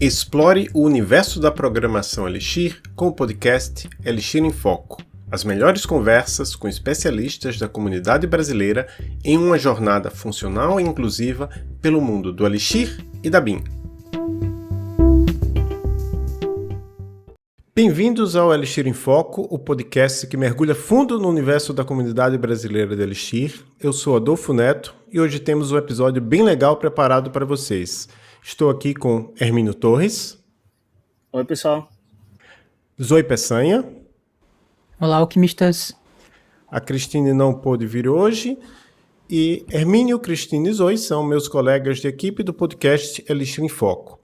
Explore o universo da programação Elixir com o podcast Elixir em Foco. As melhores conversas com especialistas da comunidade brasileira em uma jornada funcional e inclusiva pelo mundo do Elixir e da BIM. Bem-vindos ao Elixir em Foco, o podcast que mergulha fundo no universo da comunidade brasileira de Elixir. Eu sou Adolfo Neto e hoje temos um episódio bem legal preparado para vocês. Estou aqui com Hermínio Torres. Oi, pessoal. Zoe Peçanha. Olá, alquimistas. A Cristine não pôde vir hoje. E Hermínio, Cristine e Zoe são meus colegas de equipe do podcast Elixir em Foco.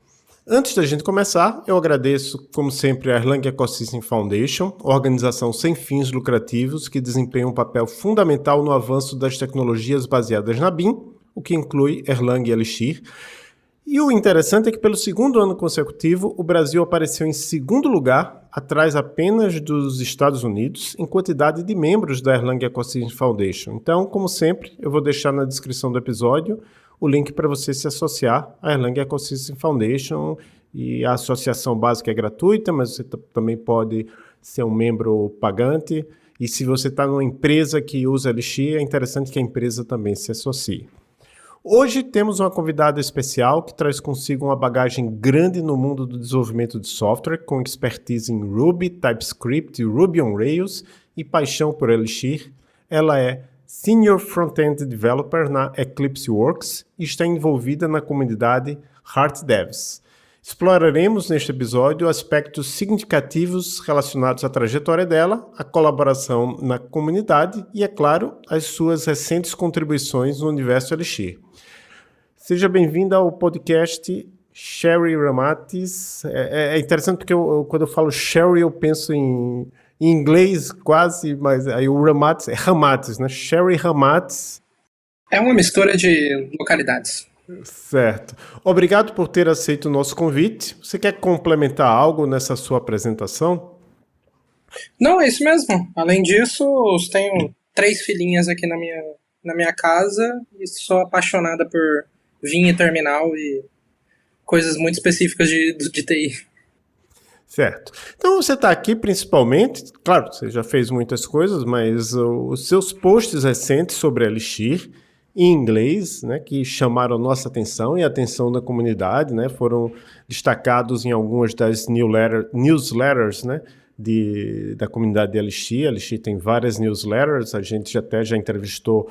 Antes da gente começar, eu agradeço, como sempre, a Erlang Ecosystem Foundation, organização sem fins lucrativos que desempenha um papel fundamental no avanço das tecnologias baseadas na BIM, o que inclui Erlang e Elixir. E o interessante é que pelo segundo ano consecutivo, o Brasil apareceu em segundo lugar, atrás apenas dos Estados Unidos, em quantidade de membros da Erlang Ecosystem Foundation. Então, como sempre, eu vou deixar na descrição do episódio o link para você se associar à Erlang Ecosystem Foundation. E a associação básica é gratuita, mas você também pode ser um membro pagante. E se você está numa empresa que usa Elixir, é interessante que a empresa também se associe. Hoje temos uma convidada especial que traz consigo uma bagagem grande no mundo do desenvolvimento de software, com expertise em Ruby, TypeScript, Ruby on Rails e paixão por Elixir. Ela é Senior Front-End Developer na Eclipse Works e está envolvida na comunidade Heart Devs. Exploraremos neste episódio aspectos significativos relacionados à trajetória dela, a colaboração na comunidade e, é claro, as suas recentes contribuições no universo Elixir. Seja bem-vinda ao podcast Sherry Ramatis. É interessante porque quando eu falo Sherry eu penso em inglês quase, mas aí o Ramatis é Ramatis, né? Sherry Ramatis. É uma mistura de localidades. Certo. Obrigado por ter aceito o nosso convite. Você quer complementar algo nessa sua apresentação? Não, é isso mesmo. Além disso, eu tenho 3 filhinhas aqui na minha casa e sou apaixonada por vinho e terminal e coisas muito específicas de TI. Certo. Então você está aqui principalmente, claro, você já fez muitas coisas, mas os seus posts recentes sobre Elixir em inglês, né, que chamaram nossa atenção e a atenção da comunidade, né, foram destacados em algumas das newsletters, né, da comunidade de Elixir. Elixir tem várias newsletters, a gente até já entrevistou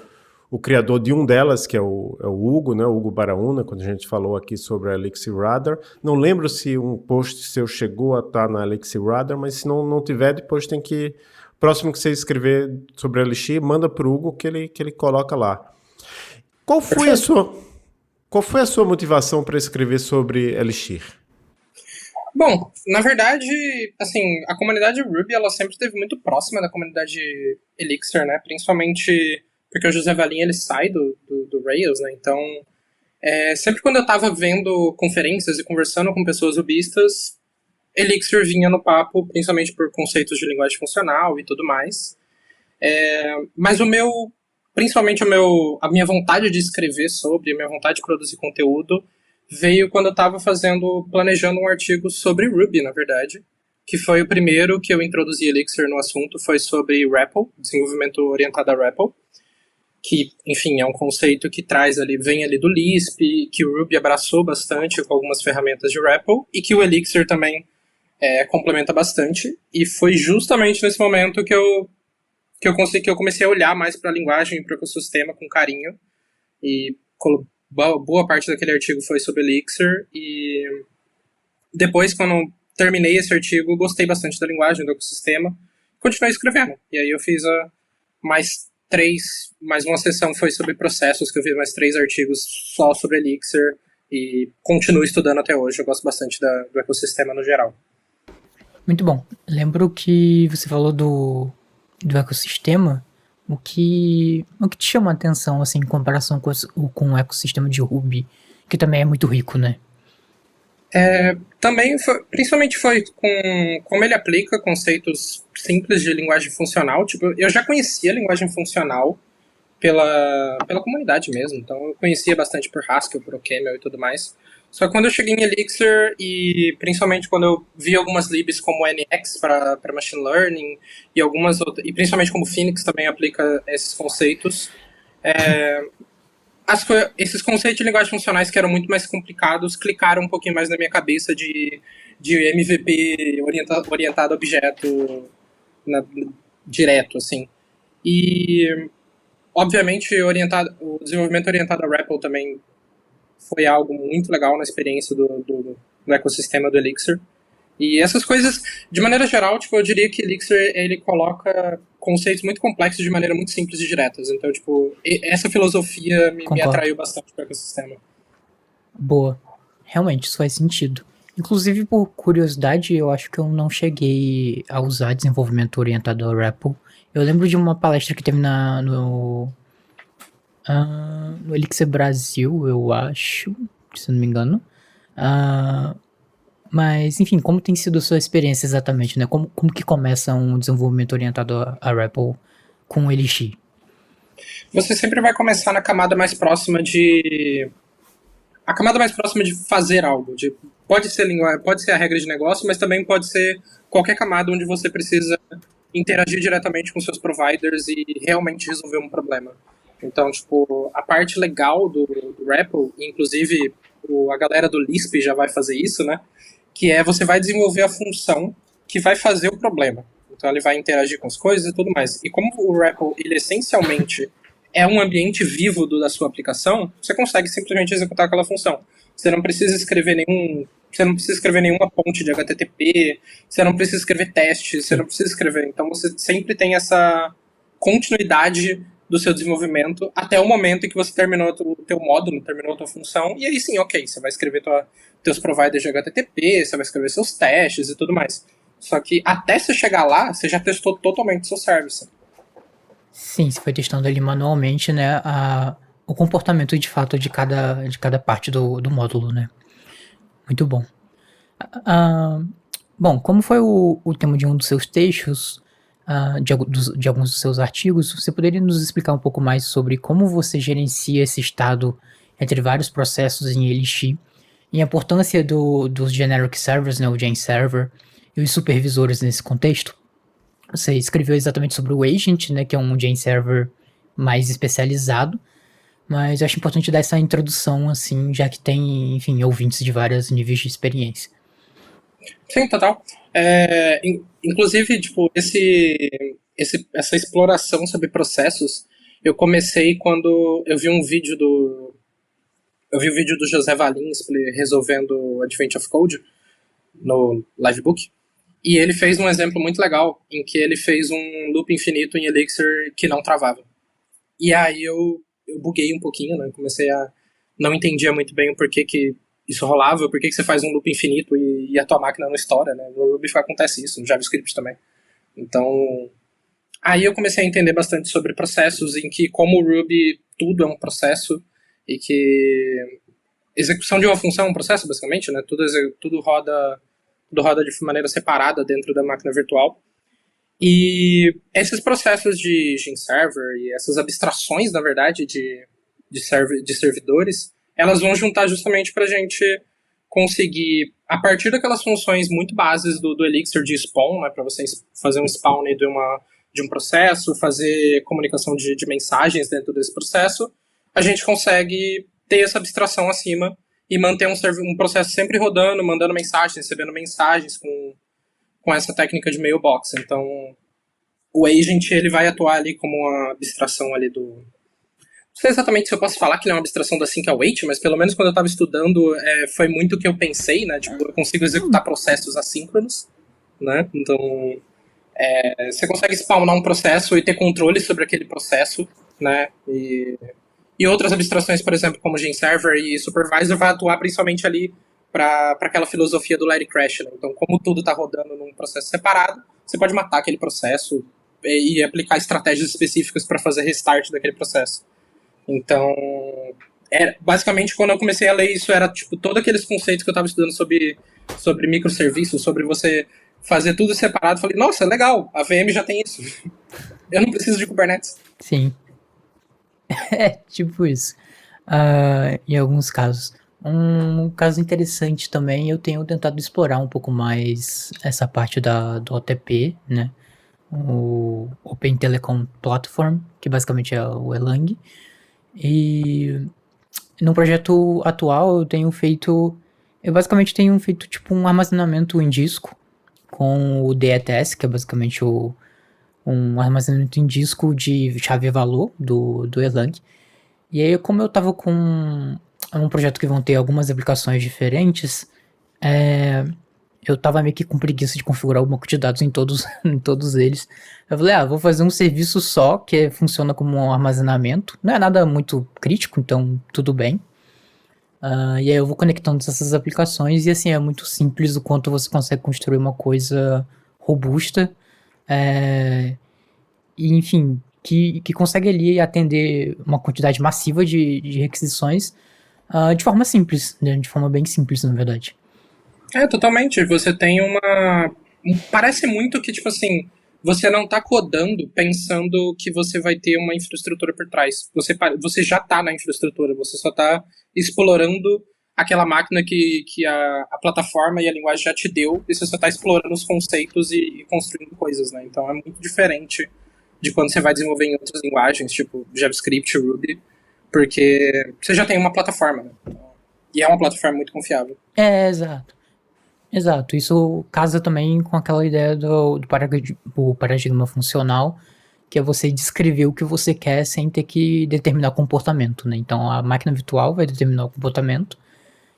o criador de um delas, que é o Hugo, né, o Hugo Baraúna, quando a gente falou aqui sobre a Elixir Radar. Não lembro se um post seu chegou a estar na Elixir Radar, mas se não tiver, depois tem que... Próximo que você escrever sobre a Elixir, manda para o Hugo que ele coloca lá. Qual foi a sua motivação para escrever sobre Elixir? Bom, na verdade, assim, a comunidade Ruby, ela sempre esteve muito próxima da comunidade Elixir, né? Principalmente porque o José Valim, ele sai do Rails, né? Então, sempre quando eu estava vendo conferências e conversando com pessoas rubistas, Elixir vinha no papo, principalmente por conceitos de linguagem funcional e tudo mais. Mas principalmente a minha vontade de escrever sobre, a minha vontade de produzir conteúdo, veio quando eu estava planejando um artigo sobre Ruby, na verdade, que foi o primeiro que eu introduzi Elixir no assunto, foi sobre REPL, desenvolvimento orientado a REPL, que, enfim, é um conceito que vem ali do Lisp, que o Ruby abraçou bastante com algumas ferramentas de REPL, e que o Elixir também complementa bastante, e foi justamente nesse momento que eu comecei a olhar mais para a linguagem e para o ecossistema com carinho, e boa parte daquele artigo foi sobre Elixir, e depois, quando terminei esse artigo, gostei bastante da linguagem, do ecossistema, continuei escrevendo, e aí eu fiz mais uma sessão foi sobre processos, que eu fiz mais 3 artigos só sobre Elixir, e continuo estudando até hoje, eu gosto bastante do ecossistema no geral. Muito bom. Lembro que você falou do ecossistema, o que te chama a atenção, assim, em comparação com o ecossistema de Ruby, que também é muito rico, né? Também, principalmente foi como ele aplica conceitos simples de linguagem funcional. Tipo, eu já conhecia a linguagem funcional pela comunidade mesmo, então eu conhecia bastante por Haskell, por OCaml e tudo mais. Só que quando eu cheguei em Elixir, e principalmente quando eu vi algumas libs como NX para Machine Learning, e algumas outras, e principalmente como Phoenix também aplica esses conceitos, esses conceitos de linguagens funcionais que eram muito mais complicados clicaram um pouquinho mais na minha cabeça de MVP orientado a objeto direto, assim. E, obviamente, o desenvolvimento orientado a REPL também foi algo muito legal na experiência do ecossistema do Elixir. E essas coisas, de maneira geral, tipo, eu diria que Elixir, ele coloca conceitos muito complexos de maneira muito simples e diretas. Então, tipo, essa filosofia me atraiu bastante para o ecossistema. Boa. Realmente, isso faz sentido. Inclusive, por curiosidade, eu acho que eu não cheguei a usar desenvolvimento orientado ao REPL. Eu lembro de uma palestra que teve no Elixir Brasil, eu acho, se não me engano. Mas, enfim, como tem sido a sua experiência exatamente, né? Como que começa um desenvolvimento orientado a REPL com o Elixir? Você sempre vai começar na camada mais próxima de... A camada mais próxima de fazer algo. Pode ser a regra de negócio, mas também pode ser qualquer camada onde você precisa interagir diretamente com seus providers e realmente resolver um problema. Então, tipo, a parte legal do REPL, inclusive a galera do Lisp já vai fazer isso, né? Que é você vai desenvolver a função que vai fazer o problema. Então ele vai interagir com as coisas e tudo mais. E como o REPL, ele essencialmente é um ambiente vivo da sua aplicação, você consegue simplesmente executar aquela função. Você não precisa escrever nenhuma ponte de HTTP, você não precisa escrever testes, você não precisa escrever. Então você sempre tem essa continuidade do seu desenvolvimento até o momento em que você terminou o teu módulo, terminou a tua função, e aí sim, ok, você vai escrever teus providers de HTTP, você vai escrever seus testes e tudo mais. Só que até você chegar lá, você já testou totalmente seu service. Sim, você foi testando ali manualmente, né, o comportamento de fato de cada parte do módulo, né? Muito bom. Bom, como foi o tema de um dos seus textos, de alguns dos seus artigos, você poderia nos explicar um pouco mais sobre como você gerencia esse estado entre vários processos em Elixir e a importância dos generic servers, né, o Gen Server, e os supervisores nesse contexto? Você escreveu exatamente sobre o Agent, né, que é um Gen Server mais especializado, mas eu acho importante dar essa introdução, assim, já que tem, enfim, ouvintes de vários níveis de experiência. Sim, total. Inclusive, tipo, essa exploração sobre processos, eu comecei quando eu vi um vídeo do José Valim resolvendo o Advent of Code no Livebook. E ele fez um exemplo muito legal, em que ele fez um loop infinito em Elixir que não travava. E aí eu buguei um pouquinho, né? Não entendia muito bem o porquê que isso rolava, por que você faz um loop infinito e a tua máquina não estoura, né? No Ruby acontece isso, no JavaScript também. Então, aí eu comecei a entender bastante sobre processos, em que como o Ruby tudo é um processo, e que execução de uma função é um processo, basicamente, né? Tudo roda de maneira separada dentro da máquina virtual. E esses processos de Gen Server e essas abstrações, na verdade, de servidores, elas vão juntar justamente para a gente conseguir, a partir daquelas funções muito bases do Elixir de spawn, né, para você fazer um spawn de um processo, fazer comunicação de mensagens dentro desse processo, a gente consegue ter essa abstração acima e manter um processo sempre rodando, mandando mensagens, recebendo mensagens com essa técnica de mailbox. Então, o agent ele vai atuar ali como uma abstração ali do... Não sei exatamente se eu posso falar que ele é uma abstração da Sync Await, mas pelo menos quando eu estava estudando, foi muito o que eu pensei, né? Tipo, eu consigo executar processos assíncronos, né? Então, você consegue spawnar um processo e ter controle sobre aquele processo, né? E outras abstrações, por exemplo, como Gen Server e Supervisor, vai atuar principalmente ali para aquela filosofia do Let It Crash, né? Então, como tudo está rodando num processo separado, você pode matar aquele processo e aplicar estratégias específicas para fazer restart daquele processo. Então, basicamente, quando eu comecei a ler isso, era tipo todos aqueles conceitos que eu estava estudando sobre microserviços, sobre você fazer tudo separado. Falei, nossa, legal, a VM já tem isso. Eu não preciso de Kubernetes. Sim. É, tipo isso. Em alguns casos. Um caso interessante também, eu tenho tentado explorar um pouco mais essa parte do OTP, né? O Open Telecom Platform, que basicamente é o Erlang. E no projeto atual eu basicamente tenho feito tipo um armazenamento em disco com o DETS, que é basicamente um armazenamento em disco de chave-valor do Erlang. E aí, como eu tava com um projeto que vão ter algumas aplicações diferentes, eu tava meio que com preguiça de configurar o banco de dados em todos, em todos eles. Eu falei, vou fazer um serviço só, que funciona como um armazenamento. Não é nada muito crítico, então tudo bem. E aí eu vou conectando essas aplicações e assim, é muito simples o quanto você consegue construir uma coisa robusta. E enfim, que consegue ali atender uma quantidade massiva de requisições de forma simples, né? De forma bem simples, na verdade. Totalmente. Você tem uma. Parece muito que, tipo assim, você não tá codando pensando que você vai ter uma infraestrutura por trás. Você já tá na infraestrutura, você só tá explorando aquela máquina que a plataforma e a linguagem já te deu, e você só tá explorando os conceitos e construindo coisas, né? Então é muito diferente de quando você vai desenvolver em outras linguagens, tipo JavaScript, Ruby, porque você já tem uma plataforma, né? E é uma plataforma muito confiável. Exato. Exato, isso casa também com aquela ideia do paradigma funcional, que é você descrever o que você quer sem ter que determinar o comportamento, né? Então a máquina virtual vai determinar o comportamento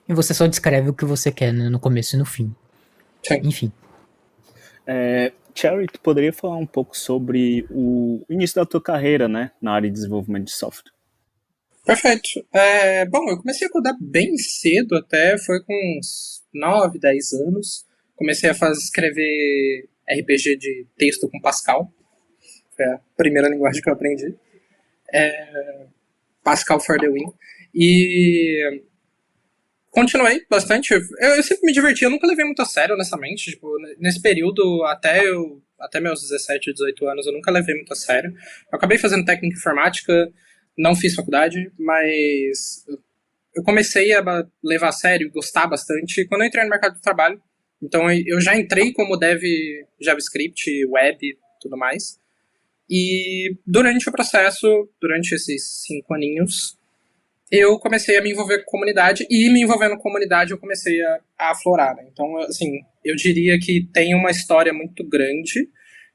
e você só descreve o que você quer, né? No começo e no fim. Sim. Enfim. Cherry, tu poderia falar um pouco sobre o início da tua carreira, né, na área de desenvolvimento de software? Perfeito. Bom, eu comecei a codar bem cedo até, foi com uns 9, 10 anos. Comecei a escrever RPG de texto com Pascal. Foi a primeira linguagem que eu aprendi. Pascal for the win. E continuei bastante. Eu sempre me diverti, eu nunca levei muito a sério, honestamente. Tipo, nesse período, até meus 17, 18 anos, eu nunca levei muito a sério. Eu acabei fazendo técnica informática, não fiz faculdade, mas eu comecei a levar a sério, gostar bastante quando eu entrei no mercado de trabalho. Então eu já entrei como dev JavaScript, web e tudo mais. E durante o processo, durante esses 5 aninhos, eu comecei a me envolver com comunidade, e me envolvendo com comunidade eu comecei a aflorar, né? Então, assim, eu diria que tem uma história muito grande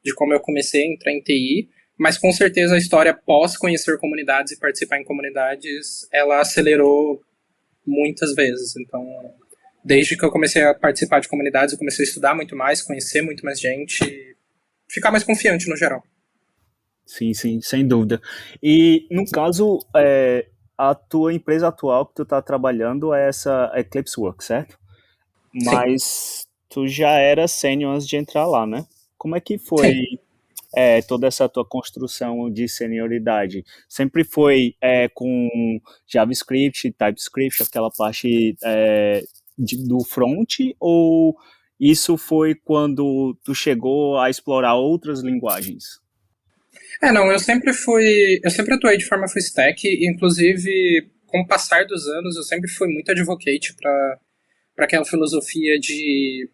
de como eu comecei a entrar em TI, mas com certeza a história pós conhecer comunidades e participar em comunidades, ela acelerou muitas vezes. Então, desde que eu comecei a participar de comunidades, eu comecei a estudar muito mais, conhecer muito mais gente, e ficar mais confiante no geral. Sim, sem dúvida. E, no caso, a tua empresa atual que tu tá trabalhando é essa Eclipse Works, certo? Mas sim, tu já era sênior antes de entrar lá, né? Como é que foi toda essa tua construção de senioridade? Sempre foi com JavaScript, TypeScript, aquela parte do front, ou isso foi quando tu chegou a explorar outras linguagens? Não, eu sempre atuei de forma full stack, inclusive, com o passar dos anos, eu sempre fui muito advocate para aquela filosofia de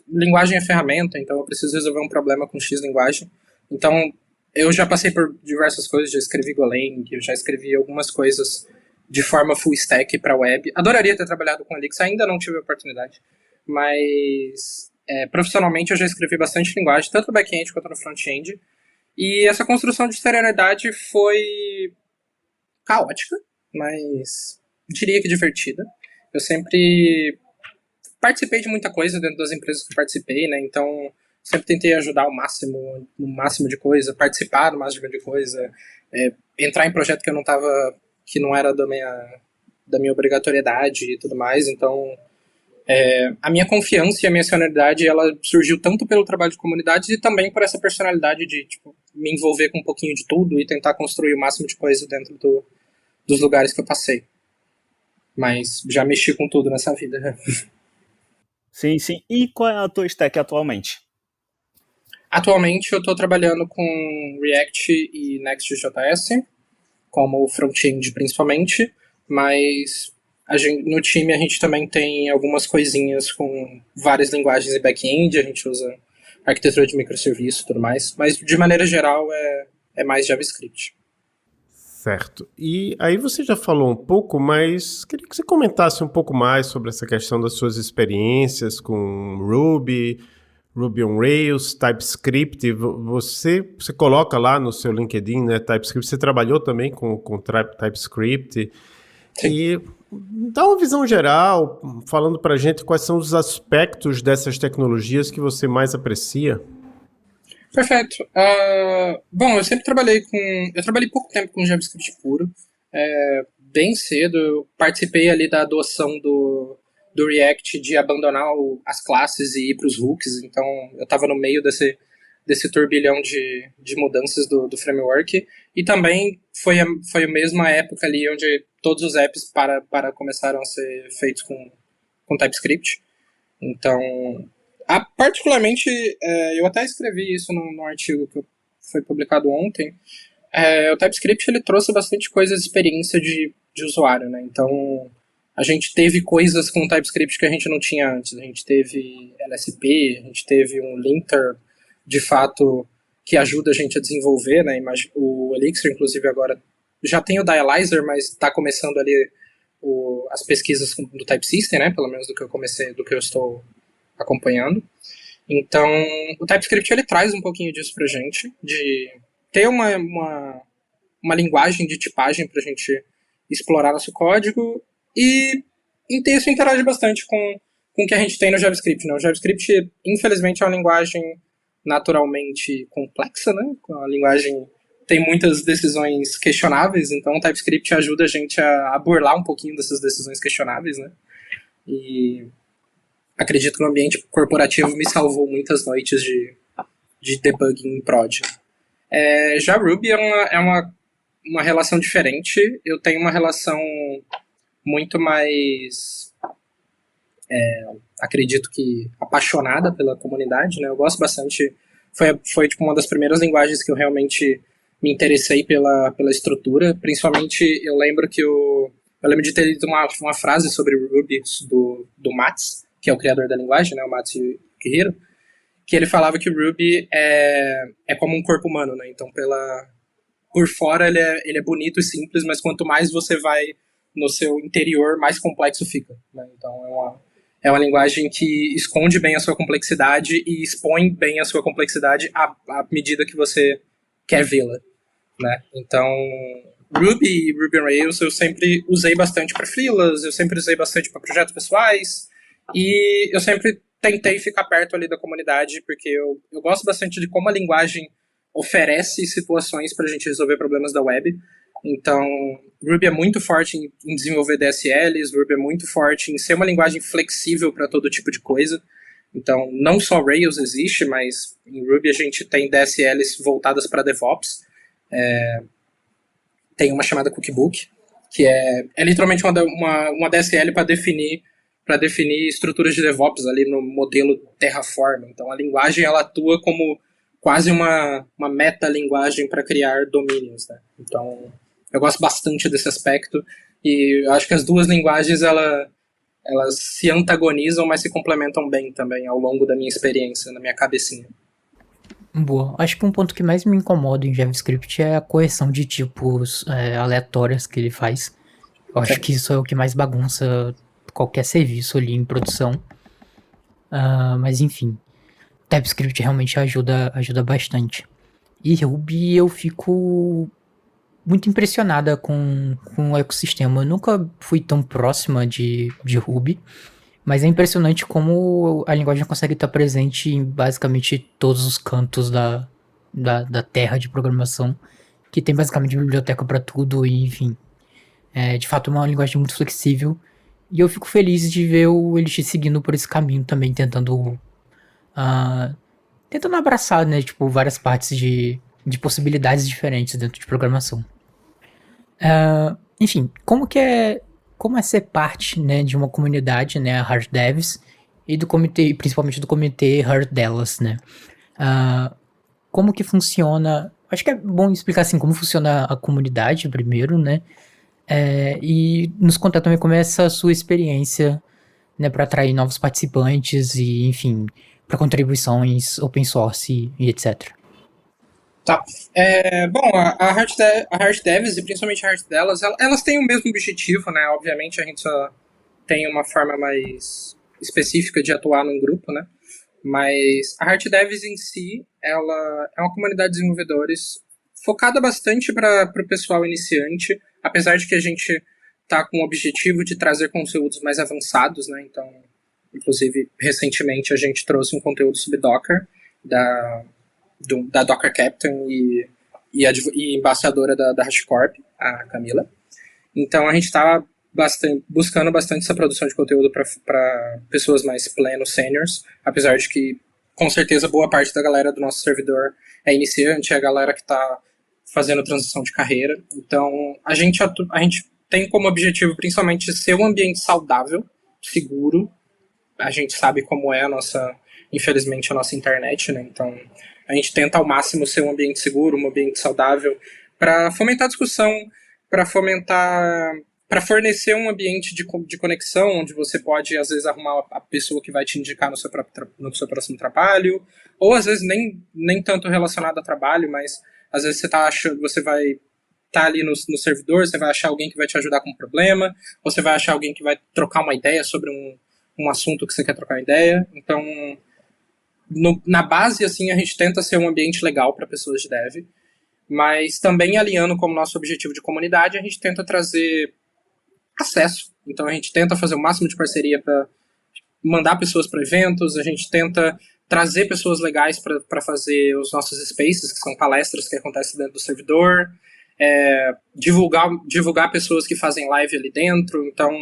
linguagem é ferramenta, então eu preciso resolver um problema com X linguagem. Então, eu já passei por diversas coisas, já escrevi Golang, eu já escrevi algumas coisas de forma full stack para web. Adoraria ter trabalhado com Elixir, ainda não tive a oportunidade, mas profissionalmente eu já escrevi bastante linguagem, tanto no back-end quanto no front-end. E essa construção de serenidade foi caótica, mas diria que divertida. Eu sempre participei de muita coisa dentro das empresas que eu participei, né? Então, sempre tentei ajudar no máximo de coisa, participar do máximo de coisa, entrar em projeto que não era da minha obrigatoriedade e tudo mais. Então, a minha confiança e a minha senioridade, ela surgiu tanto pelo trabalho de comunidade e também por essa personalidade de, tipo, me envolver com um pouquinho de tudo e tentar construir o máximo de coisa dentro dos lugares que eu passei. Mas já mexi com tudo nessa vida. Sim. E qual é a tua stack atualmente? Atualmente eu estou trabalhando com React e Next.js, como front-end principalmente, mas No time a gente também tem algumas coisinhas com várias linguagens em back-end, a gente usa arquitetura de microserviço e tudo mais, mas de maneira geral é mais JavaScript. Certo. E aí você já falou um pouco, mas queria que você comentasse um pouco mais sobre essa questão das suas experiências com Ruby, Ruby on Rails, TypeScript. Você coloca lá no seu LinkedIn, né, TypeScript. Você trabalhou também com TypeScript. Sim. E dá uma visão geral, falando para a gente quais são os aspectos dessas tecnologias que você mais aprecia. Perfeito. Bom, eu trabalhei pouco tempo com JavaScript puro. Bem cedo, eu participei ali da adoção do React de abandonar as classes e ir para os hooks, então eu estava no meio desse turbilhão de mudanças do framework, e também foi a mesma época ali onde todos os apps começaram a ser feitos com TypeScript. Então, particularmente, eu até escrevi isso no artigo que foi publicado ontem. O TypeScript ele trouxe bastante coisa de experiência de usuário, né? Então, a gente teve coisas com TypeScript que a gente não tinha antes. A gente teve LSP, a gente teve um linter, de fato, que ajuda a gente a desenvolver, né? O Elixir, inclusive, agora já tem o Dialyzer, mas está começando ali as pesquisas do Type System, né? Pelo menos do que eu estou acompanhando. Então, o TypeScript ele traz um pouquinho disso pra gente, de ter uma linguagem de tipagem pra gente explorar nosso código, e isso interage bastante com o que a gente tem no JavaScript, né? O JavaScript, infelizmente, é uma linguagem naturalmente complexa, né? A linguagem tem muitas decisões questionáveis, então o TypeScript ajuda a gente a burlar um pouquinho dessas decisões questionáveis, né? E acredito que o ambiente corporativo me salvou muitas noites de debugging em prod. Já Ruby é uma relação diferente. Eu tenho uma relação muito mais, acredito que apaixonada pela comunidade, né? Eu gosto bastante. Foi tipo uma das primeiras linguagens que eu realmente me interessei pela estrutura. Principalmente, eu lembro de ter lido uma frase sobre o Ruby do Mats, que é o criador da linguagem, né? O Mats Yukihiro, que ele falava que o Ruby é como um corpo humano, né? Então, por fora ele é bonito e simples, mas quanto mais você vai no seu interior, mais complexo fica, né? Então, é uma linguagem que esconde bem a sua complexidade e expõe bem a sua complexidade à medida que você quer vê-la, né? Então, Ruby e Ruby on Rails eu sempre usei bastante para freelas, eu sempre usei bastante para projetos pessoais, e eu sempre tentei ficar perto ali da comunidade, porque eu gosto bastante de como a linguagem oferece situações para a gente resolver problemas da web. Então, Ruby é muito forte em desenvolver DSLs, Ruby é muito forte em ser uma linguagem flexível para todo tipo de coisa. Então, não só Rails existe, mas em Ruby a gente tem DSLs voltadas para DevOps. Tem uma chamada Cookbook, que é literalmente uma DSL para definir estruturas de DevOps ali no modelo Terraform. Então, a linguagem ela atua como quase uma meta-linguagem para criar domínios, né? Então, eu gosto bastante desse aspecto, e eu acho que as duas linguagens elas se antagonizam, mas se complementam bem também ao longo da minha experiência, na minha cabecinha. Boa. Acho que um ponto que mais me incomoda em JavaScript é a correção de tipos aleatórias que ele faz. Eu acho que isso é o que mais bagunça qualquer serviço ali em produção. Mas enfim, TypeScript realmente ajuda bastante. E Ruby eu fico muito impressionada com o ecossistema. Eu nunca fui tão próxima de Ruby, mas é impressionante como a linguagem consegue estar presente em basicamente todos os cantos da terra de programação, que tem basicamente biblioteca para tudo, e enfim. De fato é uma linguagem muito flexível, e eu fico feliz de ver o Elixir seguindo por esse caminho também, tentando abraçar, né, tipo, várias partes de possibilidades diferentes dentro de programação. Enfim, como é ser parte, né, de uma comunidade, né, a Hard Devs, e do comitê, principalmente do comitê Hard Delas, né? Como que funciona? Acho que é bom explicar assim como funciona a comunidade primeiro, né? E nos contar também como é essa sua experiência, né, para atrair novos participantes e, enfim, para contribuições open source e etc. Tá. Bom, a Heart Devs, e principalmente a Heart delas, elas têm o mesmo objetivo, né? Obviamente a gente só tem uma forma mais específica de atuar num grupo, né? Mas a Heart Devs em si, ela é uma comunidade de desenvolvedores focada bastante para o pessoal iniciante, apesar de que a gente tá com o objetivo de trazer conteúdos mais avançados, né? Então, inclusive, recentemente a gente trouxe um conteúdo sobre Docker, da Docker Captain e embaixadora da HashiCorp, a Camila. Então a gente está buscando bastante essa produção de conteúdo para pessoas mais plenos, seniors, apesar de que, com certeza, boa parte da galera do nosso servidor é iniciante, é a galera que está fazendo transição de carreira. Então a gente tem como objetivo principalmente ser um ambiente saudável, seguro. A gente sabe como é infelizmente, a nossa internet, né? Então a gente tenta ao máximo ser um ambiente seguro, um ambiente saudável, para fomentar discussão, para fornecer um ambiente de conexão, onde você pode, às vezes, arrumar a pessoa que vai te indicar no seu próximo trabalho, ou às vezes nem tanto relacionado a trabalho, mas às vezes você vai estar ali no servidor, você vai achar alguém que vai te ajudar com um problema, você vai achar alguém que vai trocar uma ideia sobre um assunto que você quer trocar uma ideia. Então, na base, assim, a gente tenta ser um ambiente legal para pessoas de dev, mas também alinhando como nosso objetivo de comunidade, a gente tenta trazer acesso. Então a gente tenta fazer o máximo de parceria para mandar pessoas para eventos, a gente tenta trazer pessoas legais para fazer os nossos spaces, que são palestras que acontecem dentro do servidor, divulgar pessoas que fazem live ali dentro. Então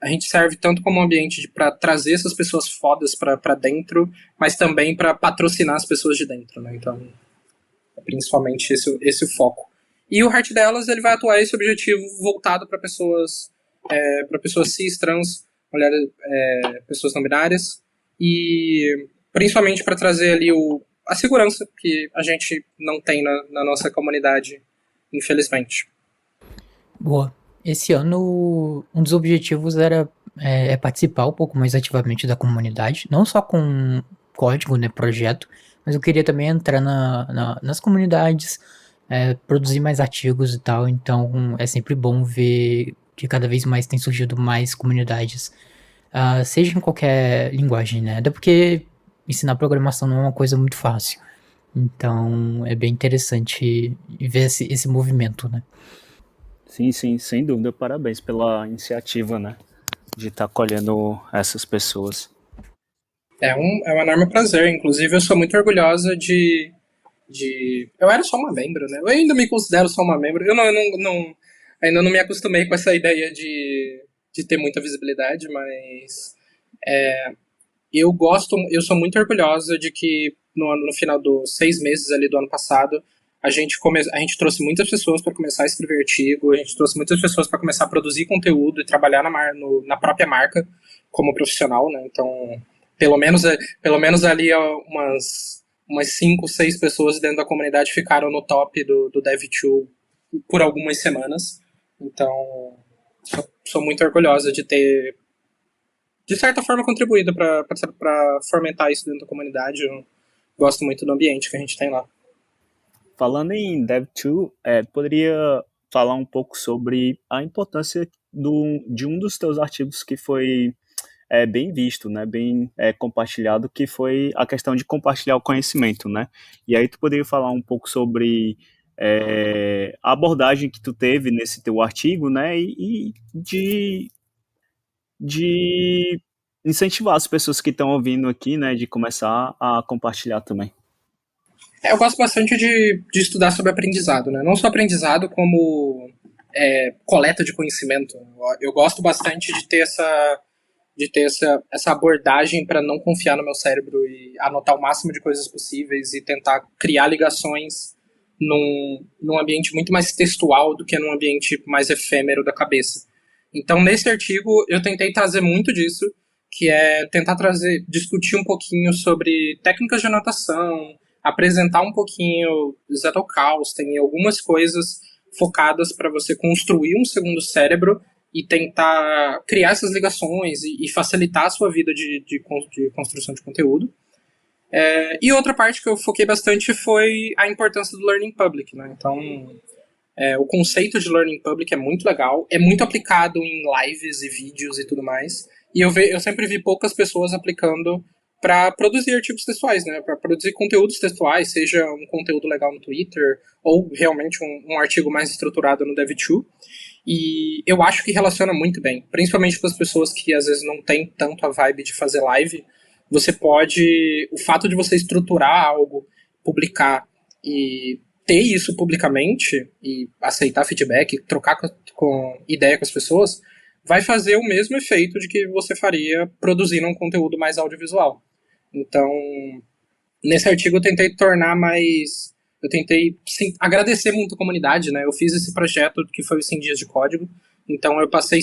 a gente serve tanto como um ambiente para trazer essas pessoas fodas para dentro, mas também para patrocinar as pessoas de dentro, né? Então, é principalmente esse o foco. E o Heart delas, ele vai atuar esse objetivo voltado para pessoas cis, trans, mulheres, pessoas não binárias, e principalmente para trazer ali a segurança que a gente não tem na nossa comunidade, infelizmente. Boa. Esse ano, um dos objetivos era participar um pouco mais ativamente da comunidade, não só com código, né, projeto, mas eu queria também entrar nas comunidades, produzir mais artigos e tal, então é sempre bom ver que cada vez mais tem surgido mais comunidades, seja em qualquer linguagem, né, até porque ensinar programação não é uma coisa muito fácil, então é bem interessante ver esse movimento, né. Sim, sim, sem dúvida. Parabéns pela iniciativa, né? De estar acolhendo essas pessoas. É um enorme prazer. Inclusive, eu sou muito orgulhosa de... Eu era só uma membro, né? Eu ainda me considero só uma membro. Eu ainda não me acostumei com essa ideia de ter muita visibilidade, mas... eu sou muito orgulhosa de que no final dos 6 meses ali do ano passado, a gente trouxe muitas pessoas para começar a escrever artigo, a gente trouxe muitas pessoas para começar a produzir conteúdo e trabalhar na própria marca como profissional, né? Então, pelo menos ali umas 5, 6 pessoas dentro da comunidade ficaram no top do Dev2 por algumas semanas. Então, sou muito orgulhosa de ter, de certa forma, contribuído para fomentar isso dentro da comunidade. Eu gosto muito do ambiente que a gente tem lá. Falando em Dev2, poderia falar um pouco sobre a importância de um dos teus artigos que foi bem visto, né, bem compartilhado, que foi a questão de compartilhar o conhecimento, né? E aí tu poderia falar um pouco sobre a abordagem que tu teve nesse teu artigo, né, e de incentivar as pessoas que estão ouvindo aqui, né, de começar a compartilhar também. Eu gosto bastante de estudar sobre aprendizado, né? Não só aprendizado, como coleta de conhecimento. Eu gosto bastante de ter essa abordagem para não confiar no meu cérebro e anotar o máximo de coisas possíveis e tentar criar ligações num ambiente muito mais textual do que num ambiente mais efêmero da cabeça. Então, nesse artigo, eu tentei trazer muito disso, que é tentar discutir um pouquinho sobre técnicas de anotação, apresentar um pouquinho Zettelkasten e algumas coisas focadas para você construir um segundo cérebro e tentar criar essas ligações e facilitar a sua vida de construção de conteúdo. E outra parte que eu foquei bastante foi a importância do Learning Public, né? Então, o conceito de Learning Public é muito legal, é muito aplicado em lives e vídeos e tudo mais, e eu sempre vi poucas pessoas aplicando para produzir artigos textuais, né? Para produzir conteúdos textuais, seja um conteúdo legal no Twitter ou realmente um artigo mais estruturado no Dev2. E eu acho que relaciona muito bem, principalmente para as pessoas que às vezes não têm tanto a vibe de fazer live. O fato de você estruturar algo, publicar e ter isso publicamente e aceitar feedback, trocar com ideia com as pessoas, vai fazer o mesmo efeito de que você faria produzindo um conteúdo mais audiovisual. Então, nesse artigo eu tentei agradecer muito a comunidade, né? Eu fiz esse projeto que foi os 100 dias de código, então eu passei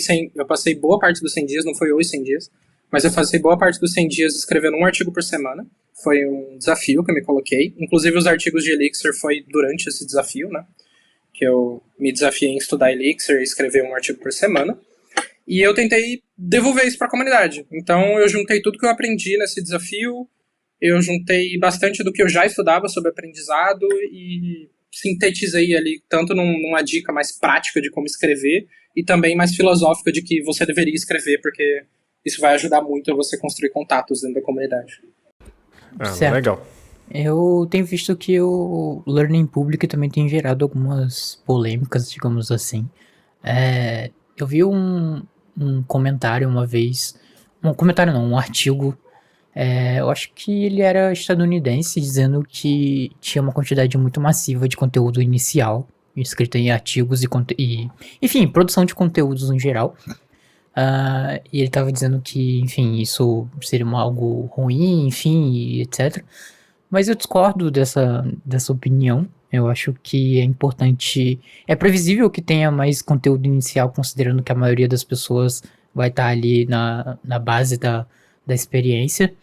boa parte dos 100 dias, não foi os 100 dias, mas eu passei boa parte dos 100 dias escrevendo um artigo por semana. Foi um desafio que eu me coloquei. Inclusive, os artigos de Elixir foi durante esse desafio, né? Que eu me desafiei em estudar Elixir e escrever um artigo por semana. E eu tentei devolver isso para a comunidade. Então, eu juntei tudo que eu aprendi nesse desafio, eu juntei bastante do que eu já estudava sobre aprendizado e sintetizei ali, tanto numa dica mais prática de como escrever e também mais filosófica de que você deveria escrever, porque isso vai ajudar muito a você construir contatos dentro da comunidade. Certo. Legal. Eu tenho visto que o Learning Public também tem gerado algumas polêmicas, digamos assim. Eu vi um comentário uma vez, um artigo, eu acho que ele era estadunidense, dizendo que tinha uma quantidade muito massiva de conteúdo inicial, escrito em artigos enfim, produção de conteúdos em geral. E ele estava dizendo que, enfim, isso seria algo ruim, enfim, e etc. Mas eu discordo dessa opinião. Eu acho que é importante... É previsível que tenha mais conteúdo inicial, considerando que a maioria das pessoas vai estar ali na base da experiência.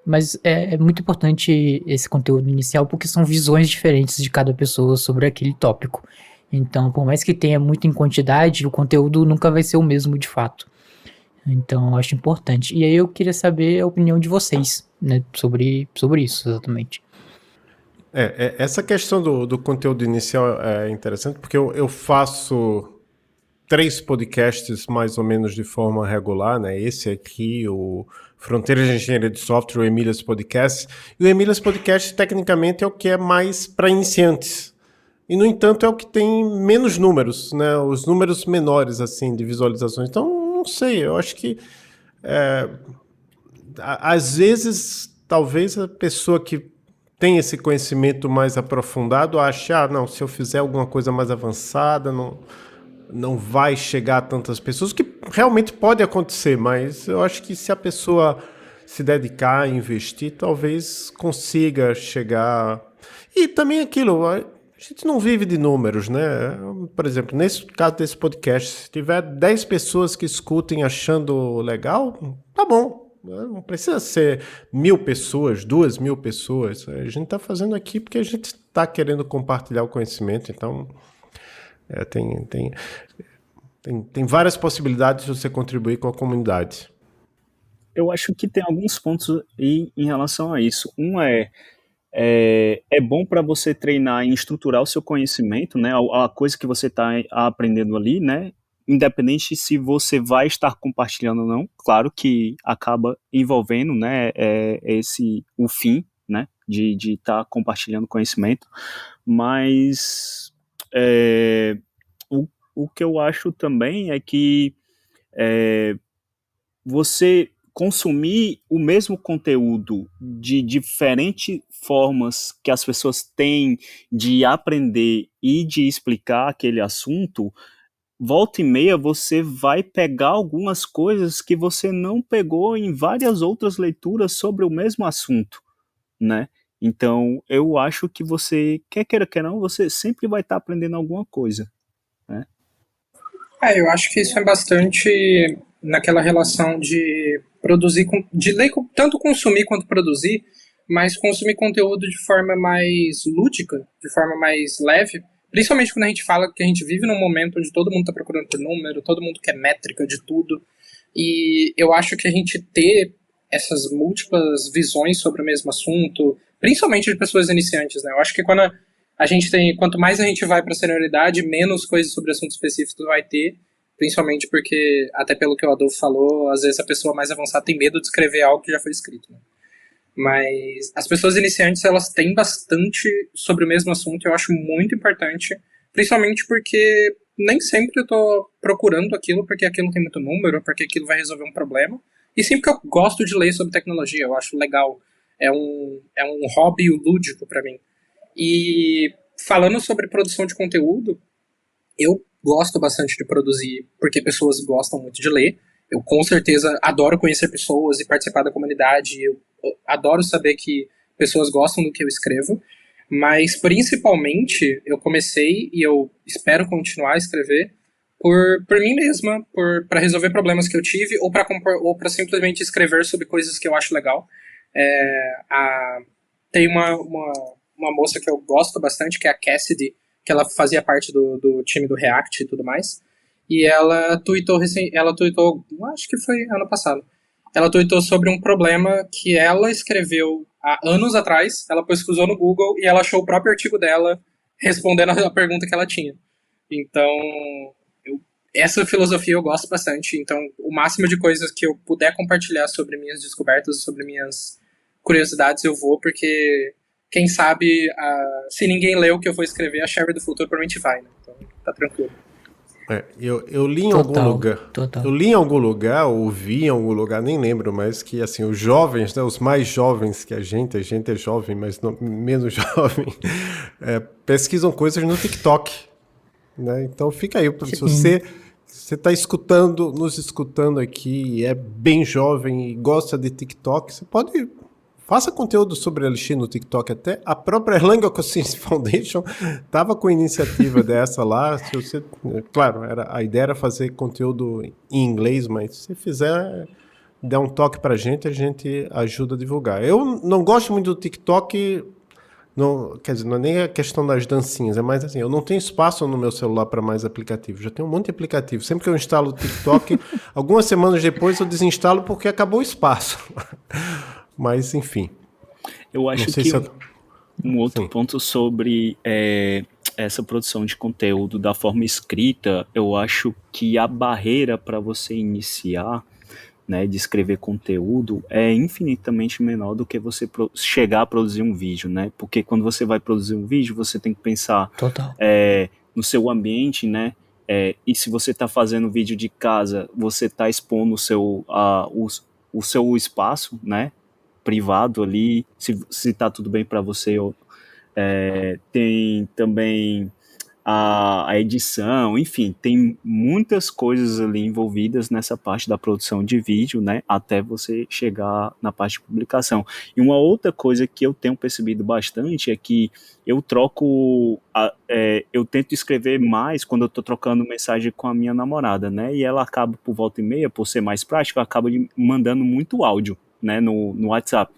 Mas é muito importante esse conteúdo inicial, porque são visões diferentes de cada pessoa sobre aquele tópico. Então, por mais que tenha muito em quantidade, o conteúdo nunca vai ser o mesmo de fato. Então, eu acho importante. E aí eu queria saber a opinião de vocês, né, sobre isso, exatamente. Essa questão do conteúdo inicial é interessante, porque eu faço 3 podcasts mais ou menos de forma regular, né? Esse aqui, o Fronteiras de Engenharia de Software, o Emílias Podcast. E o Emílias Podcast, tecnicamente, é o que é mais para iniciantes. E, no entanto, é o que tem menos números, né? Os números menores, assim, de visualizações. Então, não sei, eu acho que às vezes, talvez a pessoa que tem esse conhecimento mais aprofundado ache, não, se eu fizer alguma coisa mais avançada, não vai chegar a tantas pessoas, o que realmente pode acontecer, mas eu acho que se a pessoa se dedicar, investir, talvez consiga chegar. E também aquilo, a gente não vive de números, né? Por exemplo, nesse caso desse podcast, se tiver 10 pessoas que escutem achando legal, tá bom. Não precisa ser 1.000 pessoas, 2.000 pessoas. A gente está fazendo aqui porque a gente está querendo compartilhar o conhecimento. Então, tem várias possibilidades de você contribuir com a comunidade. Eu acho que tem alguns pontos em relação a isso. Um é bom para você treinar e estruturar o seu conhecimento, né? A coisa que você está aprendendo ali, né? Independente se você vai estar compartilhando ou não, claro que acaba envolvendo, né, o fim, né, de estar compartilhando conhecimento, mas o que eu acho também é que você consumir o mesmo conteúdo de diferentes formas que as pessoas têm de aprender e de explicar aquele assunto, volta e meia você vai pegar algumas coisas que você não pegou em várias outras leituras sobre o mesmo assunto, né? Então, eu acho que você, quer queira, quer não, você sempre vai estar aprendendo alguma coisa, né? Eu acho que isso é bastante naquela relação de produzir, de ler, tanto consumir quanto produzir, mas consumir conteúdo de forma mais lúdica, de forma mais leve, Principalmente quando a gente fala que a gente vive num momento onde todo mundo está procurando por número, todo mundo quer métrica de tudo. E eu acho que a gente ter essas múltiplas visões sobre o mesmo assunto, principalmente de pessoas iniciantes, né? Eu acho que quando a gente tem, quanto mais a gente vai para a senioridade, menos coisas sobre assuntos específicos vai ter, principalmente porque, até pelo que o Adolfo falou, às vezes a pessoa mais avançada tem medo de escrever algo que já foi escrito, né? Mas as pessoas iniciantes, elas têm bastante sobre o mesmo assunto, eu acho muito importante, principalmente porque nem sempre eu tô procurando aquilo porque aquilo tem muito número, porque aquilo vai resolver um problema, e sempre que eu gosto de ler sobre tecnologia, eu acho legal, é um hobby lúdico para mim. E falando sobre produção de conteúdo, eu gosto bastante de produzir porque pessoas gostam muito de ler. Eu com certeza adoro conhecer pessoas e participar da comunidade. Eu adoro saber que pessoas gostam do que eu escrevo. Mas principalmente eu comecei e eu espero continuar a escrever por mim mesma, para resolver problemas que eu tive ou para simplesmente escrever sobre coisas que eu acho legal. Tem uma moça que eu gosto bastante, que é a Cassidy, que ela fazia parte do time do React e tudo mais, e ela tweetou, acho que foi ano passado, ela tweetou sobre um problema que ela escreveu há anos atrás, ela pesquisou no Google e ela achou o próprio artigo dela respondendo a pergunta que ela tinha. Então, essa filosofia eu gosto bastante, então o máximo de coisas que eu puder compartilhar sobre minhas descobertas, sobre minhas curiosidades eu vou, porque quem sabe, se ninguém lê o que eu vou escrever, a Sherry do futuro provavelmente vai, né? Então, tá tranquilo. Eu li em algum lugar. Total. Eu li em algum lugar, ou vi em algum lugar, nem lembro, mas que assim, os jovens, né, os mais jovens que a gente é jovem, mas não, menos jovem, pesquisam coisas no TikTok. Né? Então fica aí, se você está nos escutando aqui e é bem jovem e gosta de TikTok, você pode... Faça conteúdo sobre Elixir no TikTok. Até a própria Erlang Ecosystem Foundation estava com iniciativa dessa lá. Se você, claro, a ideia era fazer conteúdo em inglês, mas se fizer, der um toque para a gente ajuda a divulgar. Eu não gosto muito do TikTok, quer dizer, não é nem a questão das dancinhas, é mais assim, eu não tenho espaço no meu celular para mais aplicativos. Já tenho um monte de aplicativo. Sempre que eu instalo o TikTok, algumas semanas depois eu desinstalo porque acabou o espaço. Mas, enfim. Eu acho que um outro ponto sobre essa produção de conteúdo da forma escrita, eu acho que a barreira para você iniciar, né, de escrever conteúdo é infinitamente menor do que você chegar a produzir um vídeo, né? Porque quando você vai produzir um vídeo, você tem que pensar no seu ambiente, né? E se você está fazendo vídeo de casa, você está expondo o seu espaço, né? Privado ali, se tá tudo bem para você. Tem também a edição, enfim, tem muitas coisas ali envolvidas nessa parte da produção de vídeo, né, até você chegar na parte de publicação. E uma outra coisa que eu tenho percebido bastante é que eu tento escrever mais quando eu tô trocando mensagem com a minha namorada, né, e ela acaba, por volta e meia, por ser mais prática, acaba mandando muito áudio, né, no WhatsApp.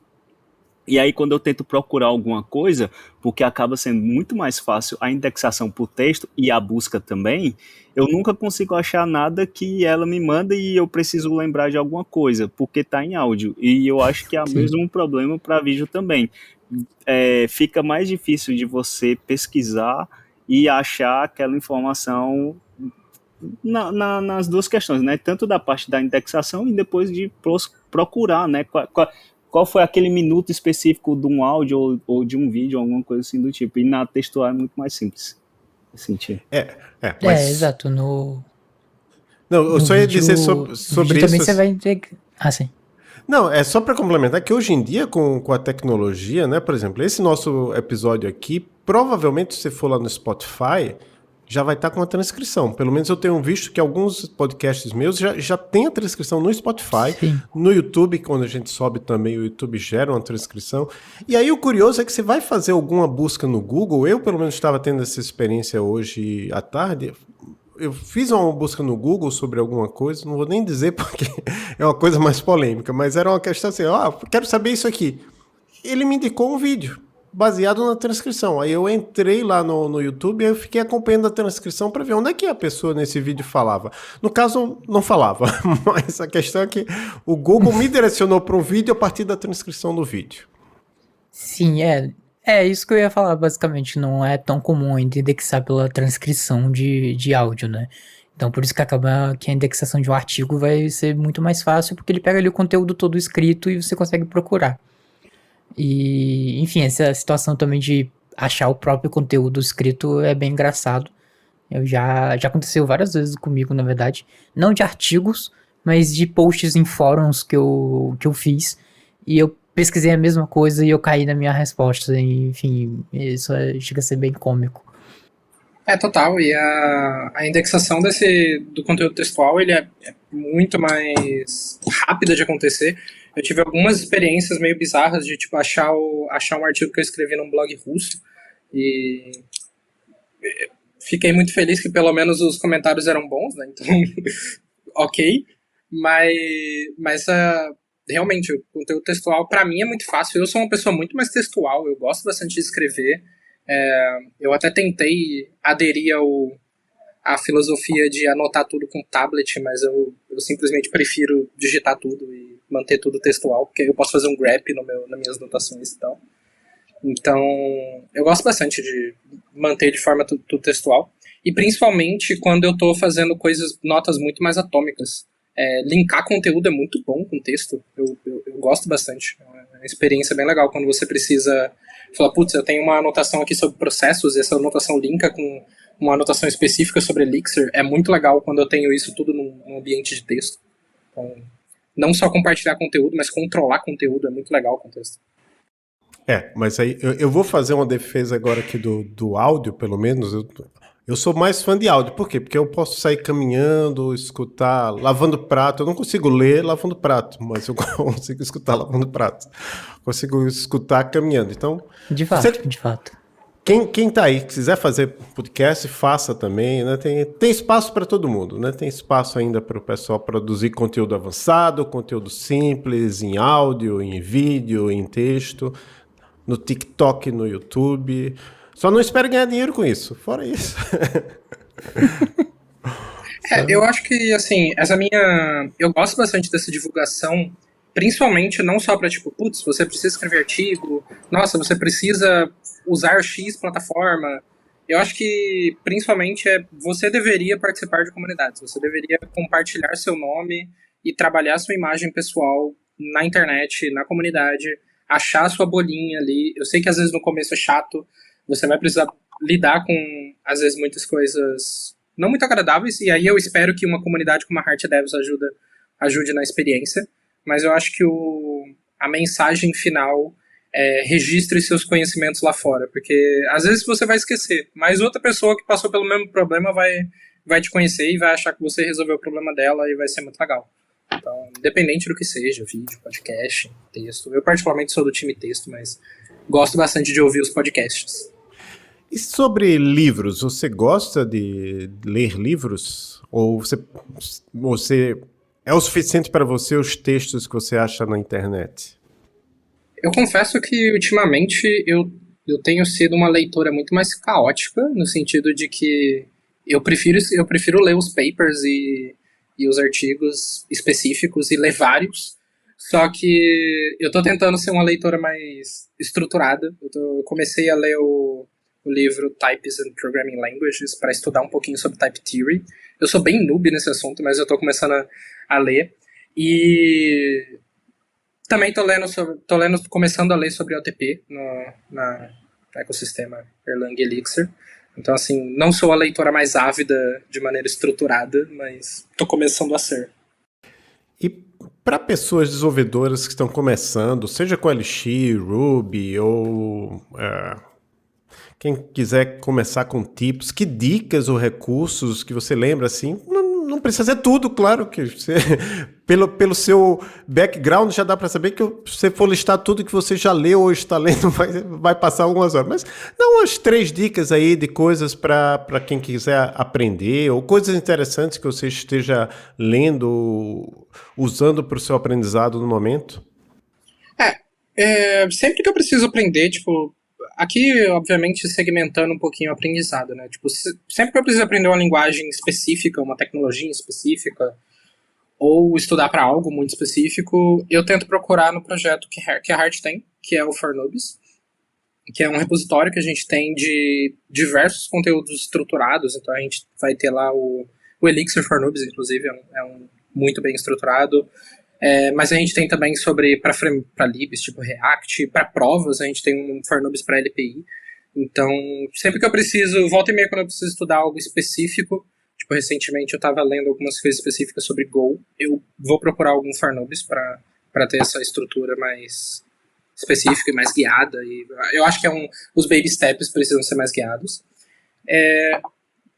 E aí quando eu tento procurar alguma coisa, porque acaba sendo muito mais fácil a indexação por texto e a busca também, eu nunca consigo achar nada que ela me manda e eu preciso lembrar de alguma coisa, porque está em áudio. E eu acho que é o mesmo problema para vídeo também. Fica mais difícil de você pesquisar e achar aquela informação nas duas questões, né? Tanto da parte da indexação e depois de procurar, né? Qual foi aquele minuto específico de um áudio ou de um vídeo, alguma coisa assim do tipo. E na textual é muito mais simples. Sentir. Exato. Não, eu só ia dizer sobre isso. Também você vai ter... sim. Não, é só para complementar que hoje em dia, com a tecnologia, né? Por exemplo, esse nosso episódio aqui, provavelmente se você for lá no Spotify, já vai estar com a transcrição. Pelo menos eu tenho visto que alguns podcasts meus já tem a transcrição no Spotify. Sim. No YouTube, quando a gente sobe também, o YouTube gera uma transcrição. E aí o curioso é que você vai fazer alguma busca no Google. Eu, pelo menos, estava tendo essa experiência hoje à tarde. Eu fiz uma busca no Google sobre alguma coisa, não vou nem dizer porque é uma coisa mais polêmica, mas era uma questão assim, quero saber isso aqui. Ele me indicou um vídeo. baseado na transcrição. Aí eu entrei lá no YouTube e eu fiquei acompanhando a transcrição para ver onde é que a pessoa nesse vídeo falava. No caso, não falava, mas a questão é que o Google me direcionou para um vídeo a partir da transcrição do vídeo. Sim, é isso que eu ia falar, basicamente. Não é tão comum ainda indexar pela transcrição de áudio, né? Então, por isso que acaba que a indexação de um artigo vai ser muito mais fácil, porque ele pega ali o conteúdo todo escrito e você consegue procurar. E, enfim, essa situação também de achar o próprio conteúdo escrito é bem engraçado. Já aconteceu várias vezes comigo, na verdade. Não de artigos, mas de posts em fóruns que eu fiz. E eu pesquisei a mesma coisa e eu caí na minha resposta. Enfim, isso chega a ser bem cômico. Total. E a indexação do conteúdo textual, ele é muito mais rápida de acontecer. Eu tive algumas experiências meio bizarras de, tipo, achar um artigo que eu escrevi num blog russo e fiquei muito feliz que pelo menos os comentários eram bons, né? Então, ok. Mas realmente, o conteúdo textual, pra mim, é muito fácil. Eu sou uma pessoa muito mais textual, eu gosto bastante de escrever. Eu até tentei aderir à filosofia de anotar tudo com tablet, mas eu simplesmente prefiro digitar tudo e manter tudo textual, porque eu posso fazer um grep nas minhas anotações e tal. Então, eu gosto bastante de manter de forma tudo textual. E principalmente quando eu tô fazendo notas muito mais atômicas. Linkar conteúdo é muito bom com texto. Eu gosto bastante. É uma experiência bem legal quando você precisa falar, putz, eu tenho uma anotação aqui sobre processos, e essa anotação linka com uma anotação específica sobre Elixir. É muito legal quando eu tenho isso tudo num ambiente de texto. Então, não só compartilhar conteúdo, mas controlar conteúdo é muito legal com texto. Mas aí eu vou fazer uma defesa agora aqui do áudio, pelo menos. Eu sou mais fã de áudio. Por quê? Porque eu posso sair caminhando, escutar, lavando prato. Eu não consigo ler lavando prato, mas eu consigo escutar lavando prato. Consigo escutar caminhando. Então, de fato. Quem tá aí, quiser fazer podcast, faça também, né? Tem espaço para todo mundo, né? Tem espaço ainda para o pessoal produzir conteúdo avançado, conteúdo simples, em áudio, em vídeo, em texto, no TikTok, no YouTube. Só não espere ganhar dinheiro com isso, fora isso. Eu acho que, assim, eu gosto bastante dessa divulgação, principalmente não só para, tipo, putz, você precisa escrever artigo, nossa, você precisa usar X plataforma. Eu acho que, principalmente, você deveria participar de comunidades, você deveria compartilhar seu nome e trabalhar sua imagem pessoal na internet, na comunidade, achar sua bolinha ali. Eu sei que às vezes no começo é chato, você vai precisar lidar com, às vezes, muitas coisas não muito agradáveis, e aí eu espero que uma comunidade como a Heart Devs ajude na experiência, mas eu acho que a mensagem final registre seus conhecimentos lá fora, porque às vezes você vai esquecer, mas outra pessoa que passou pelo mesmo problema vai te conhecer e vai achar que você resolveu o problema dela e vai ser muito legal. Então, independente do que seja, vídeo, podcast, texto, eu particularmente sou do time texto, mas gosto bastante de ouvir os podcasts. E sobre livros, você gosta de ler livros? Ou você é o suficiente para você os textos que você acha na internet? Eu confesso que ultimamente eu tenho sido uma leitora muito mais caótica, no sentido de que eu prefiro ler os papers e os artigos específicos e ler vários. Só que eu tô tentando ser uma leitora mais estruturada. Eu comecei a ler o livro Types and Programming Languages para estudar um pouquinho sobre Type Theory. Eu sou bem noob nesse assunto, mas eu tô começando a ler. E também começando a ler sobre OTP no ecossistema Erlang Elixir. Então, assim, não sou a leitora mais ávida de maneira estruturada, mas tô começando a ser. E para pessoas desenvolvedoras que estão começando, seja com Elixir, Ruby ou quem quiser começar com tipos, que dicas ou recursos que você lembra assim? Não precisa ser tudo, claro que você, pelo seu background já dá para saber que se você for listar tudo que você já leu ou está lendo vai passar algumas horas. Mas dá umas 3 dicas aí de coisas para quem quiser aprender ou coisas interessantes que você esteja lendo, usando para o seu aprendizado no momento. Sempre que eu preciso aprender, tipo, aqui, obviamente, segmentando um pouquinho o aprendizado, né? Tipo, sempre que eu preciso aprender uma linguagem específica, uma tecnologia específica, ou estudar para algo muito específico, eu tento procurar no projeto que a Heart tem, que é o For Noobs, que é um repositório que a gente tem de diversos conteúdos estruturados. Então a gente vai ter lá o Elixir for Noobs, inclusive, é um muito bem estruturado. Mas a gente tem também para libs, tipo React, para provas, a gente tem um for Noobs para LPI. Então, sempre que eu preciso, volta e meia, quando eu preciso estudar algo específico, tipo, recentemente eu estava lendo algumas coisas específicas sobre Go, eu vou procurar algum for Noobs para ter essa estrutura mais específica e mais guiada. E eu acho que os baby steps precisam ser mais guiados.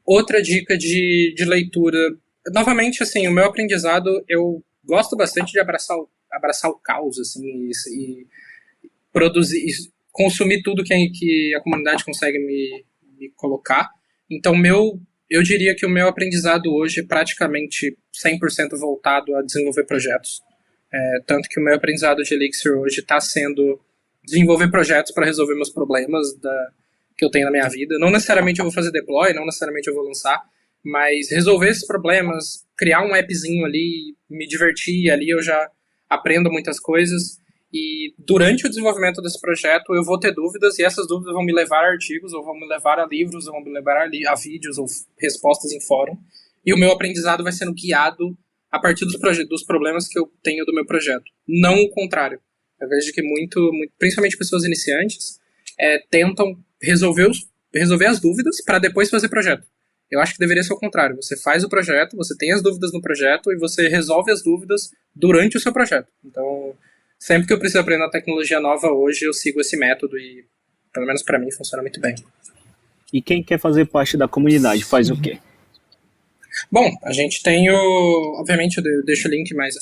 Outra dica de leitura, novamente, assim, o meu aprendizado, eu gosto bastante de abraçar o caos, assim, e produzir, consumir tudo que a comunidade consegue me colocar. Então, eu diria que o meu aprendizado hoje é praticamente 100% voltado a desenvolver projetos. Tanto que o meu aprendizado de Elixir hoje está sendo desenvolver projetos para resolver meus problemas que eu tenho na minha vida. Não necessariamente eu vou fazer deploy, não necessariamente eu vou lançar, mas resolver esses problemas, criar um appzinho ali, me divertir, ali eu já aprendo muitas coisas. E durante o desenvolvimento desse projeto eu vou ter dúvidas, e essas dúvidas vão me levar a artigos, ou vão me levar a livros, ou vão me levar a vídeos, ou respostas em fórum. E o meu aprendizado vai sendo guiado a partir dos problemas que eu tenho do meu projeto. Não o contrário. Eu vejo que principalmente pessoas iniciantes, tentam resolver as dúvidas para depois fazer projeto. Eu acho que deveria ser o contrário. Você faz o projeto, você tem as dúvidas no projeto e você resolve as dúvidas durante o seu projeto. Então, sempre que eu preciso aprender uma tecnologia nova hoje, eu sigo esse método e, pelo menos para mim, funciona muito bem. E quem quer fazer parte da comunidade faz o quê? Bom, a gente tem obviamente eu deixo o link, mas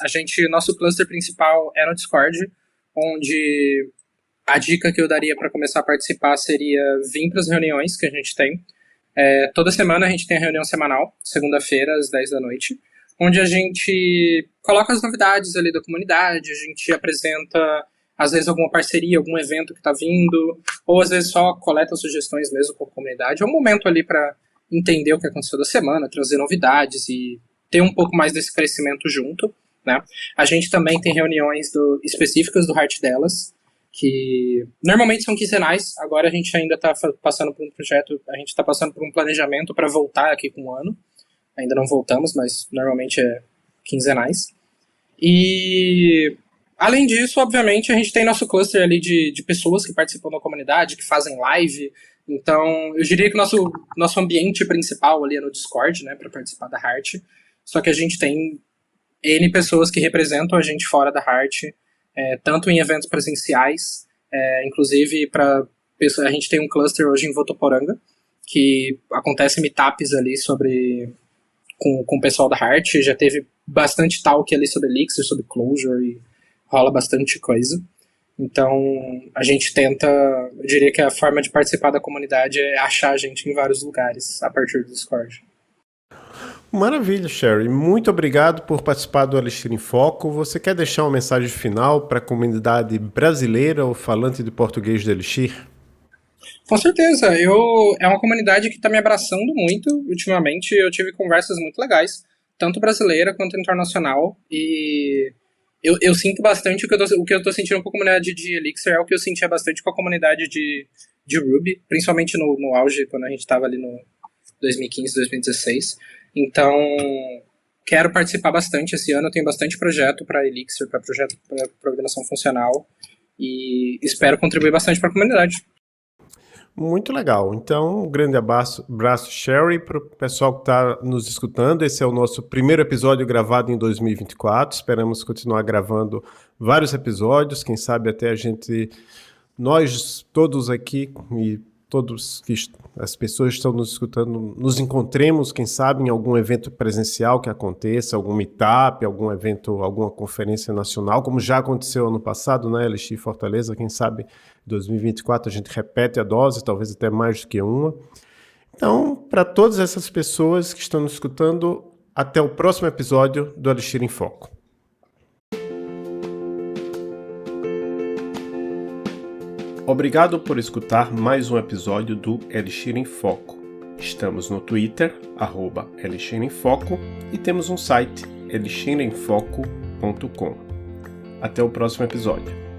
nosso cluster principal é no Discord, onde a dica que eu daria para começar a participar seria vir para as reuniões que a gente tem. Toda semana a gente tem a reunião semanal, segunda-feira, às 10 da noite, onde a gente coloca as novidades ali da comunidade, a gente apresenta, às vezes, alguma parceria, algum evento que está vindo, ou às vezes só coleta sugestões mesmo com a comunidade. É um momento ali para entender o que aconteceu da semana, trazer novidades e ter um pouco mais desse crescimento junto, né? A gente também tem reuniões específicas do Heart delas, que normalmente são quinzenais. Agora a gente ainda está passando por um projeto, a gente está passando por um planejamento para voltar aqui com um ano. Ainda não voltamos, mas normalmente é quinzenais. E além disso, obviamente, a gente tem nosso cluster ali de pessoas que participam da comunidade, que fazem live. Então, eu diria que o nosso ambiente principal ali é no Discord, né, para participar da Heart. Só que a gente tem N pessoas que representam a gente fora da Heart, tanto em eventos presenciais, inclusive a gente tem um cluster hoje em Votuporanga, que acontece meetups ali com o pessoal da Heart. Já teve bastante talk ali sobre Elixir, sobre Clojure, e rola bastante coisa. Então, a gente tenta, eu diria que a forma de participar da comunidade é achar a gente em vários lugares, a partir do Discord. Maravilha, Sherry. Muito obrigado por participar do Elixir em Foco. Você quer deixar uma mensagem final para a comunidade brasileira ou falante de português do Elixir? Com certeza. É uma comunidade que está me abraçando muito ultimamente. Eu tive conversas muito legais, tanto brasileira quanto internacional, e eu sinto bastante o que eu estou sentindo com a comunidade de Elixir é o que eu sentia bastante com a comunidade de Ruby, principalmente no auge, quando a gente estava ali no 2015, 2016. Então, quero participar bastante esse ano. Eu tenho bastante projeto para Elixir, para projeto para programação funcional, e espero contribuir bastante para a comunidade. Muito legal. Então, um grande abraço, Sherry, para o pessoal que está nos escutando. Esse é o nosso primeiro episódio gravado em 2024. Esperamos continuar gravando vários episódios. Quem sabe até nós todos aqui e todos as pessoas que estão nos escutando, nos encontremos, quem sabe, em algum evento presencial que aconteça, algum meetup, algum evento, alguma conferência nacional, como já aconteceu ano passado, né, Elixir Fortaleza. Quem sabe em 2024 a gente repete a dose, talvez até mais do que uma. Então, para todas essas pessoas que estão nos escutando, até o próximo episódio do Elixir em Foco. Obrigado por escutar mais um episódio do Elixir em Foco. Estamos no Twitter, @Elixir em Foco, e temos um site, elixiremfoco.com. Até o próximo episódio.